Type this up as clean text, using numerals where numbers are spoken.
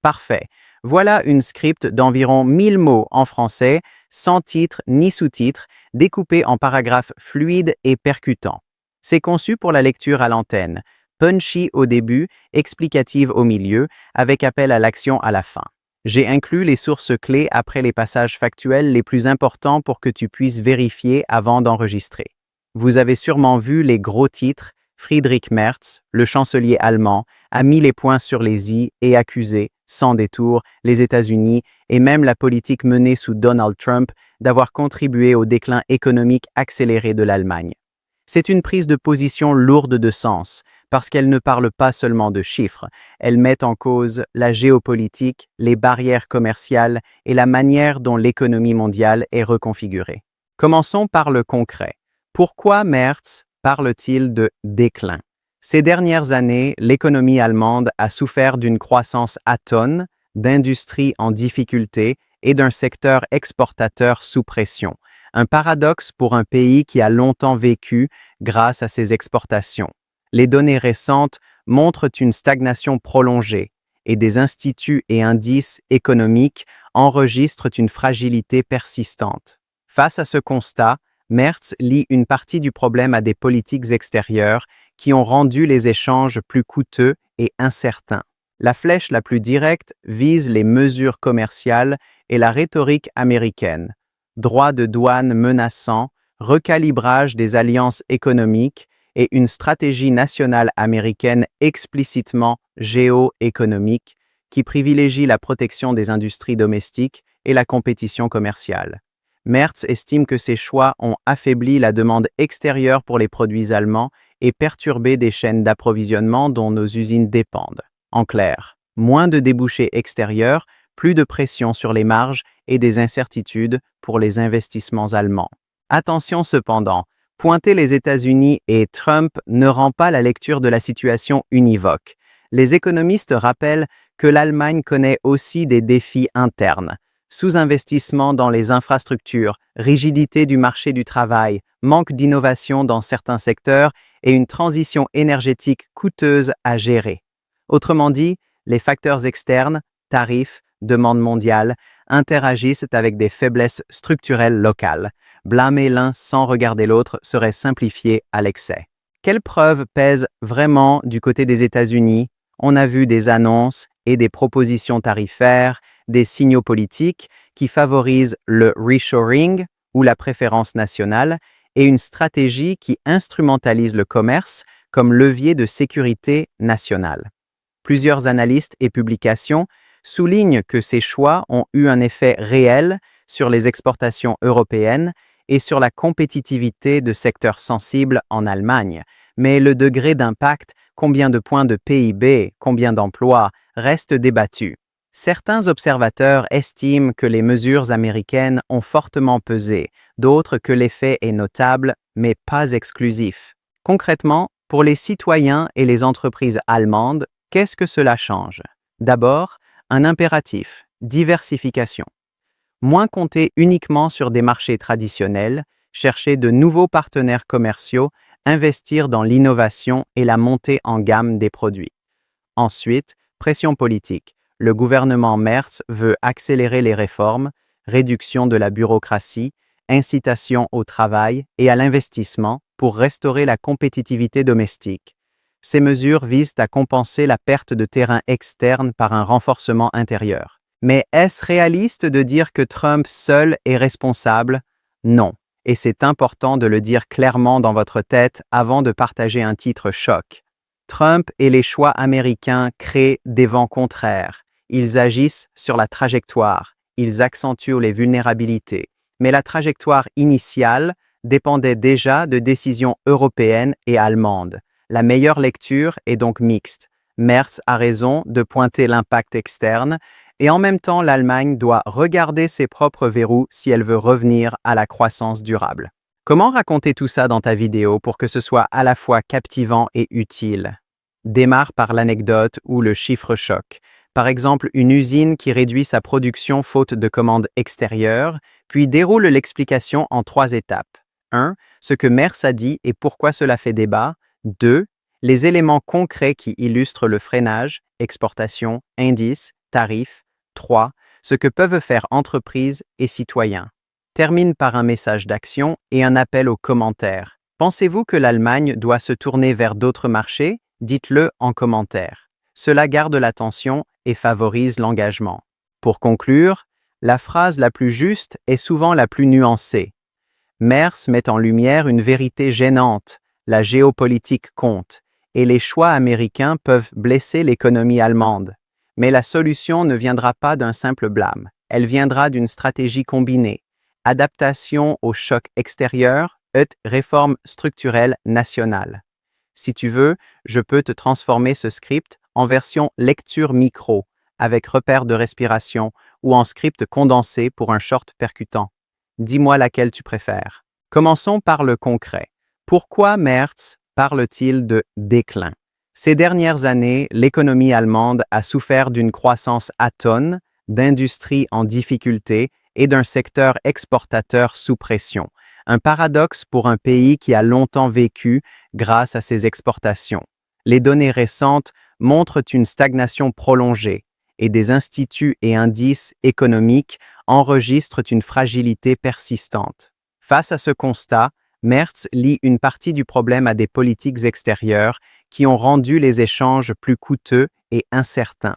Parfait. Voilà une script d'environ 1000 mots en français, sans titre ni sous-titres, découpée en paragraphes fluides et percutants. C'est conçu pour la lecture à l'antenne, punchy au début, explicative au milieu, avec appel à l'action à la fin. J'ai inclus les sources clés après les passages factuels les plus importants pour que tu puisses vérifier avant d'enregistrer. Vous avez sûrement vu les gros titres. Friedrich Merz, le chancelier allemand, a mis les points sur les i et accusé, sans détour, les États-Unis et même la politique menée sous Donald Trump d'avoir contribué au déclin économique accéléré de l'Allemagne. C'est une prise de position lourde de sens, parce qu'elle ne parle pas seulement de chiffres, elle met en cause la géopolitique, les barrières commerciales et la manière dont l'économie mondiale est reconfigurée. Commençons par le concret. Pourquoi Merz parle-t-il de déclin? Ces dernières années, l'économie allemande a souffert d'une croissance atone, d'industries en difficulté et d'un secteur exportateur sous pression. Un paradoxe pour un pays qui a longtemps vécu grâce à ses exportations. Les données récentes montrent une stagnation prolongée et des instituts et indices économiques enregistrent une fragilité persistante. Face à ce constat, Merz lie une partie du problème à des politiques extérieures qui ont rendu les échanges plus coûteux et incertains. La flèche la plus directe vise les mesures commerciales et la rhétorique américaine. Droits de douane menaçants, recalibrage des alliances économiques et une stratégie nationale américaine explicitement géoéconomique qui privilégie la protection des industries domestiques et la compétition commerciale. Merz estime que ces choix ont affaibli la demande extérieure pour les produits allemands et perturbé des chaînes d'approvisionnement dont nos usines dépendent. En clair, moins de débouchés extérieurs, plus de pression sur les marges et des incertitudes pour les investissements allemands. Attention cependant, pointer les États-Unis et Trump ne rend pas la lecture de la situation univoque. Les économistes rappellent que l'Allemagne connaît aussi des défis internes. Sous-investissement dans les infrastructures, rigidité du marché du travail, manque d'innovation dans certains secteurs et une transition énergétique coûteuse à gérer. Autrement dit, les facteurs externes, tarifs, demande mondiale, interagissent avec des faiblesses structurelles locales. Blâmer l'un sans regarder l'autre serait simplifié à l'excès. Quelles preuves pèsent vraiment du côté des États-Unis? On a vu des annonces et des propositions tarifaires, des signaux politiques qui favorisent le reshoring ou la préférence nationale et une stratégie qui instrumentalise le commerce comme levier de sécurité nationale. Plusieurs analystes et publications soulignent que ces choix ont eu un effet réel sur les exportations européennes et sur la compétitivité de secteurs sensibles en Allemagne. Mais le degré d'impact, combien de points de PIB, combien d'emplois, reste débattu. Certains observateurs estiment que les mesures américaines ont fortement pesé, d'autres que l'effet est notable, mais pas exclusif. Concrètement, pour les citoyens et les entreprises allemandes, qu'est-ce que cela change? D'abord, un impératif, diversification. Moins compter uniquement sur des marchés traditionnels, chercher de nouveaux partenaires commerciaux, investir dans l'innovation et la montée en gamme des produits. Ensuite, pression politique. Le gouvernement Merz veut accélérer les réformes, réduction de la bureaucratie, incitation au travail et à l'investissement pour restaurer la compétitivité domestique. Ces mesures visent à compenser la perte de terrain externe par un renforcement intérieur. Mais est-ce réaliste de dire que Trump seul est responsable? Non. Et c'est important de le dire clairement dans votre tête avant de partager un titre choc. Trump et les choix américains créent des vents contraires. Ils agissent sur la trajectoire, ils accentuent les vulnérabilités. Mais la trajectoire initiale dépendait déjà de décisions européennes et allemandes. La meilleure lecture est donc mixte. Merz a raison de pointer l'impact externe, et en même temps l'Allemagne doit regarder ses propres verrous si elle veut revenir à la croissance durable. Comment raconter tout ça dans ta vidéo pour que ce soit à la fois captivant et utile? Démarre par l'anecdote ou le chiffre choc. Par exemple, une usine qui réduit sa production faute de commandes extérieures, puis déroule l'explication en 3 étapes. 1. Ce que Merz a dit et pourquoi cela fait débat. 2. Les éléments concrets qui illustrent le freinage, exportation, indice tarifs. 3. Ce que peuvent faire entreprises et citoyens. Termine par un message d'action et un appel aux commentaires. Pensez-vous que l'Allemagne doit se tourner vers d'autres marchés? Dites-le en commentaire. Cela garde l'attention et favorise l'engagement. Pour conclure, la phrase la plus juste est souvent la plus nuancée. Merz met en lumière une vérité gênante, la géopolitique compte, et les choix américains peuvent blesser l'économie allemande. Mais la solution ne viendra pas d'un simple blâme, elle viendra d'une stratégie combinée. Adaptation au choc extérieur et réforme structurelle nationale. Si tu veux, je peux te transformer ce script en version lecture micro, avec repères de respiration, ou en script condensé pour un short percutant. Dis-moi laquelle tu préfères. Commençons par le concret. Pourquoi Merz parle-t-il de déclin? Ces dernières années, l'économie allemande a souffert d'une croissance atone, d'industries en difficulté et d'un secteur exportateur sous pression. Un paradoxe pour un pays qui a longtemps vécu grâce à ses exportations. Les données récentes montrent une stagnation prolongée et des instituts et indices économiques enregistrent une fragilité persistante. Face à ce constat, Merz lie une partie du problème à des politiques extérieures qui ont rendu les échanges plus coûteux et incertains.